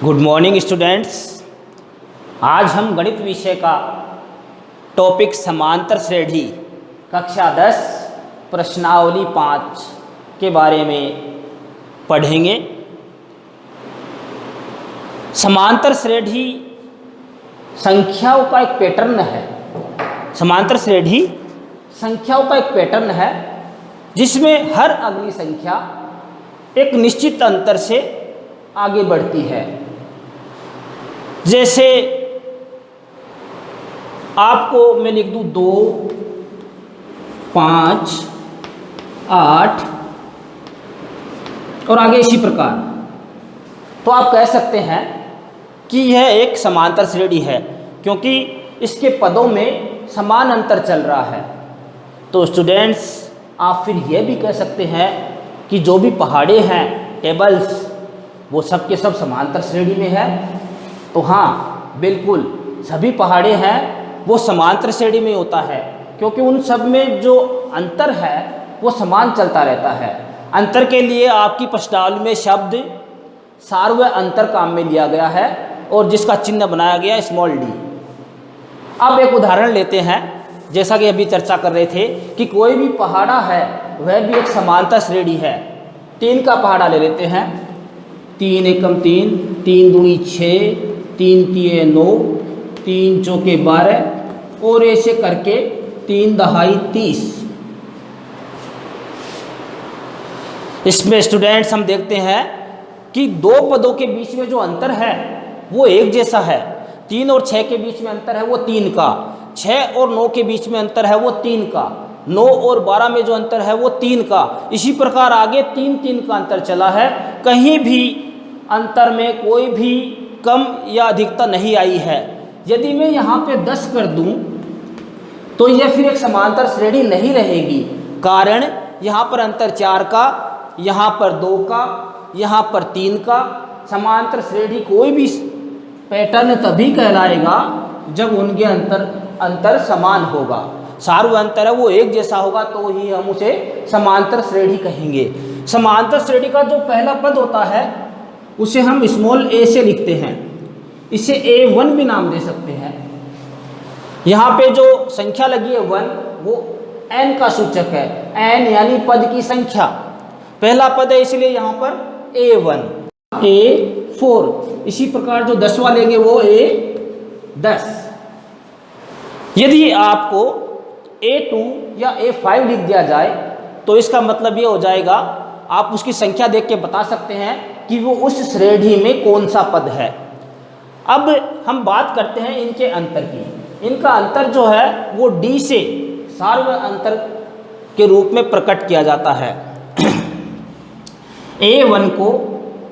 Good morning students. आज हम गणित विषय का टॉपिक समांतर श्रेणी कक्षा 10 प्रश्नावली 5 के बारे में पढ़ेंगे। समांतर श्रेणी संख्याओं का एक पैटर्न है। समांतर श्रेणी संख्याओं का एक पैटर्न है जिसमें हर अगली संख्या एक निश्चित अंतर से आगे बढ़ती है। जैसे आपको मैं लिख दूँ 2, 5, 8 और आगे इसी प्रकार, तो आप कह सकते हैं कि यह एक समांतर श्रेणी है क्योंकि इसके पदों में समान अंतर चल रहा है। तो स्टूडेंट्स, आप फिर यह भी कह सकते हैं कि जो भी पहाड़े हैं, टेबल्स, वो सब के सब समांतर श्रेणी में है। तो हाँ, बिल्कुल सभी पहाड़े हैं वो समांतर श्रेणी में होता है क्योंकि उन सब में जो अंतर है वो समान चलता रहता है। अंतर के लिए आपकी प्रश्नावली में शब्द सार्वय अंतर काम में लिया गया है और जिसका चिन्ह बनाया गया स्मॉल डी। अब एक उदाहरण लेते हैं, जैसा कि अभी चर्चा कर रहे थे कि कोई भी पहाड़ा है वह भी एक समांतर श्रेणी है। 3 का पहाड़ा ले लेते हैं। 3 एकम 3, 3 दूनी 6, 3 तिये 9, 3 चौके 12 और ऐसे करके 3 दहाई 30। इसमें स्टूडेंट्स हम देखते हैं कि दो पदों के बीच में जो अंतर है वो एक जैसा है। 3 और 6 के बीच में अंतर है वो 3 का, 6 और 9 के बीच में अंतर है वो 3 का, 9 और 12 में जो अंतर है वो 3 का। इसी प्रकार आगे 3 का अंतर चला है। कहीं भी अंतर में कोई भी कम या अधिकता नहीं आई है। यदि मैं यहाँ पे 10 कर दूँ तो यह फिर एक समांतर श्रेणी नहीं रहेगी, कारण यहाँ पर अंतर 4 का, यहाँ पर 2 का, यहाँ पर 3 का। समांतर श्रेणी कोई भी पैटर्न तभी कहलाएगा जब उनके अंतर समान होगा। सार्वय अंतर है वो एक जैसा होगा तो ही हम उसे समांतर श्रेणी कहेंगे। समांतर श्रेणी का जो पहला पद होता है उसे हम स्मॉल a से लिखते हैं। इसे A1 भी नाम दे सकते हैं। यहाँ पे जो संख्या लगी है 1, वो n का सूचक है। n यानी पद की संख्या, पहला पद है इसलिए यहाँ पर A1, A4। इसी प्रकार जो 10वां लेंगे वो A10। यदि आपको A2 या A5 लिख दिया जाए तो इसका मतलब ये हो जाएगा, आप उसकी संख्या देख के बता सकते हैं कि वो उस श्रेणी में कौन सा पद है। अब हम बात करते हैं इनके अंतर की। इनका अंतर जो है वो D से सार्वय अंतर के रूप में प्रकट किया जाता है। A1 को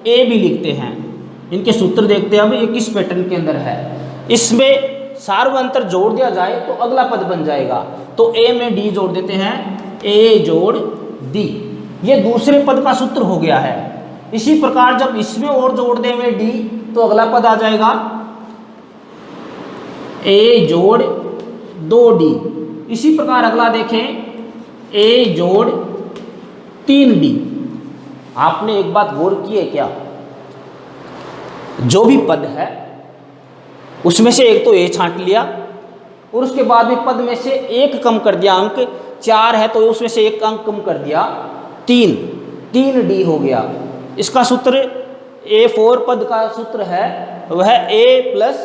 A भी लिखते हैं। इनके सूत्र देखते हैं अब ये किस पैटर्न के अंदर है। इसमें सार्वय अंतर जोड़ दिया जाए तो अगला पद बन जाएगा। तो A में D जोड़ देते हैं, A जोड़ D, ये दूसरे पद का सूत्र हो गया है। इसी प्रकार जब इसमें और जोड़ दें में D तो अगला पद आ जाएगा A जोड़ 2D। इसी प्रकार अगला देखें A जोड़ 3D। आपने एक बात गौर की है क्या? जो भी पद है उसमें से एक तो A छांट लिया और उसके बाद में पद में से एक कम कर दिया। अंक 4 है तो उसमें से एक अंक कम कर दिया, 3D हो गया। इसका सूत्र A4 पद का सूत्र है वह A +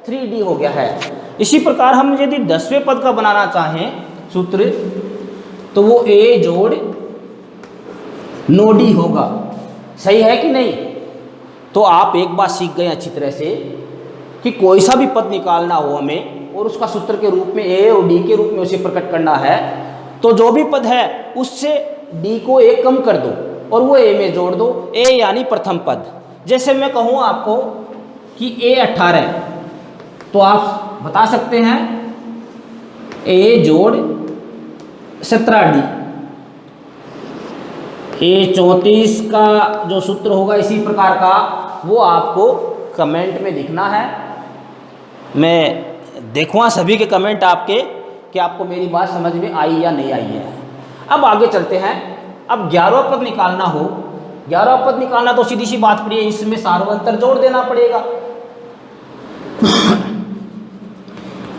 3D हो गया है। इसी प्रकार हम यदि 10वें पद का बनाना चाहें सूत्र तो वो A जोड़ 9D होगा। सही है कि नहीं? तो आप एक बात सीख गए अच्छी तरह से कि कोई सा भी पद निकालना हो हमें और उसका सूत्र के रूप में A और D के रूप में उसे प्रकट करना है तो जो भी पद है उससे D को एक कम कर दो और वो A में जोड़ दो। A यानी प्रथम पद। जैसे मैं कहूँ आपको कि A 18 तो आप बता सकते हैं A जोड़ 17D। A 34 का जो सूत्र होगा इसी प्रकार का वो आपको कमेंट में लिखना है। मैं देखूँगा सभी के कमेंट आपके कि आपको मेरी बात समझ में आई या नहीं आई है। अब आगे चलते हैं। अब 11वां पद निकालना हो 11वां पद निकालना तो सीधी सी बात पड़ी है, इसमें सार्वंतर जोड़ देना पड़ेगा।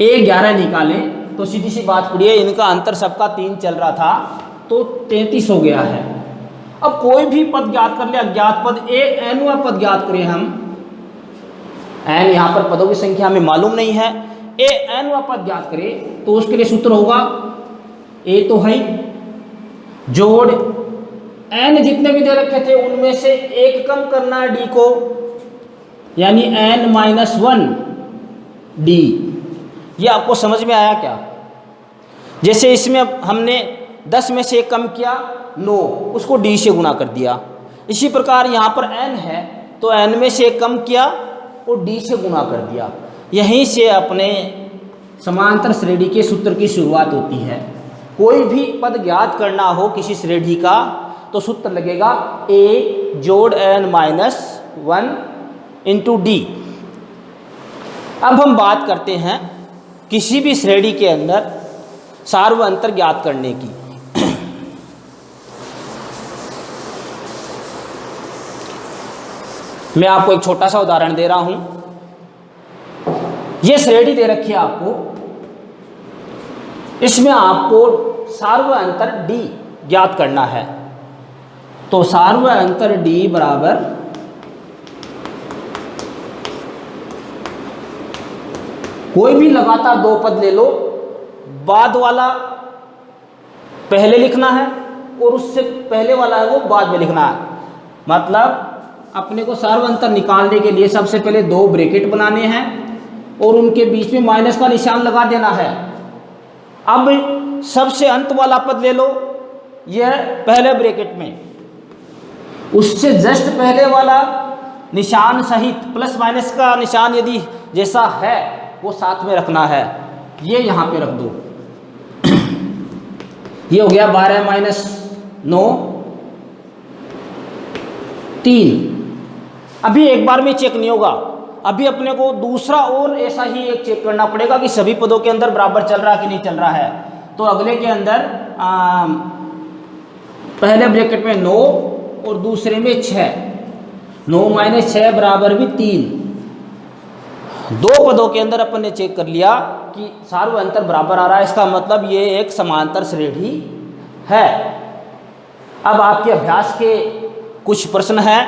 A11 निकाले तो सीधी सी बात पड़ी है, इनका अंतर सबका 3 चल रहा था तो 33 हो गया है। अब कोई भी पद ज्ञात कर ले, अज्ञात पद nवां पद ज्ञात करें हम, n यहाँ पर पदों की संख्या हमें मालूम नहीं है, nवां पद ज्ञात करें तो उसके लिए सूत्र होगा a तो है जोड़ n जितने भी दे रखे थे उनमें से एक कम करना है d को, यानी n-1 d। ये आपको समझ में आया क्या? जैसे इसमें हमने 10 में से एक कम किया 9, उसको d से गुणा कर दिया। इसी प्रकार यहाँ पर n है तो n में से एक कम किया और d से गुणा कर दिया। यहीं से अपने समांतर श्रेणी के सूत्र की शुरुआत होती है। कोई भी पद ज्ञात करना हो किसी श्रेणी का तो सूत्र लगेगा a जोड़ n-1 इंटू d। अब हम बात करते हैं किसी भी श्रेणी के अंदर सार्वअंतर ज्ञात करने की। मैं आपको एक छोटा सा उदाहरण दे रहा हूं। यह श्रेणी दे रखी है आपको, इसमें आपको सार्वअंतर d ज्ञात करना है। तो सार्वअंतर d बराबर कोई भी लगातार दो पद ले लो, बाद वाला पहले लिखना है और उससे पहले वाला है वो बाद में लिखना है। मतलब अपने को सार्वअंतर निकालने के लिए सबसे पहले दो ब्रैकेट बनाने हैं और उनके बीच में माइनस का निशान लगा देना है। अब सबसे अंत वाला पद ले लो, यह पहले ब्रैकेट में, उससे जस्ट पहले वाला निशान सहित प्लस माइनस का निशान यदि जैसा है वो साथ में रखना है। ये यहाँ पे रख दो। ये हो गया 12-9 3। अभी एक बार में चेक नहीं होगा, अभी अपने को दूसरा और ऐसा ही एक चेक करना पड़ेगा कि सभी पदों के अंदर बराबर चल रहा है कि नहीं चल रहा है। तो अगले के अंदर पहले ब्रैकेट में 9 और दूसरे में 6, 9 - 6 बराबर भी 3। दो पदों के अंदर अपन ने चेक कर लिया कि सार्वअंतर बराबर आ रहा है, इसका मतलब ये एक समांतर श्रेणी है। अब आपके अभ्यास के कुछ प्रश्न हैं।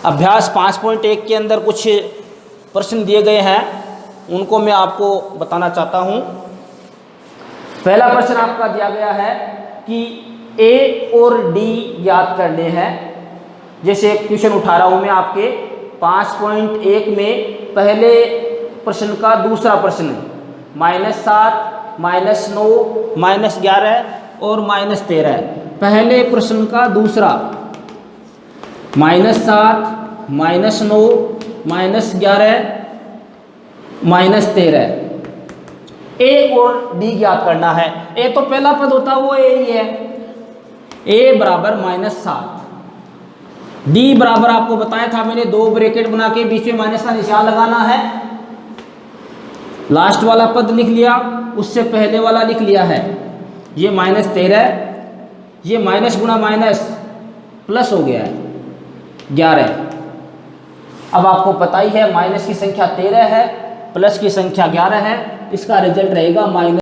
अभ्यास 5.1 के अंदर कुछ प्रश्न दिए गए हैं, उनको मैं आपको बताना चाहता हूं। पहला प्रश्न आपका दिया गया है कि a और d ज्ञात करने हैं। जैसे एक क्वेश्चन उठा रहा हूं मैं आपके 5.1 में पहले प्रश्न का दूसरा प्रश्न -7, -9, -11 और -13। पहले प्रश्न का दूसरा -7, -9, -11, -13। a और d ज्ञात करना है। a तो पहला पद होता है वो a ही है, a बराबर -7। d बराबर आपको बताया था मैंने, दो ब्रैकेट बना के बीच में माइनस का निशान लगाना है। लास्ट वाला पद लिख लिया, उससे पहले वाला लिख लिया है। ये -13, ये माइनस गुणा माइनस प्लस हो गया है 11। अब आपको पता ही है माइनस की संख्या 13 है, प्लस की संख्या 11 है, इसका रिजल्ट रहेगा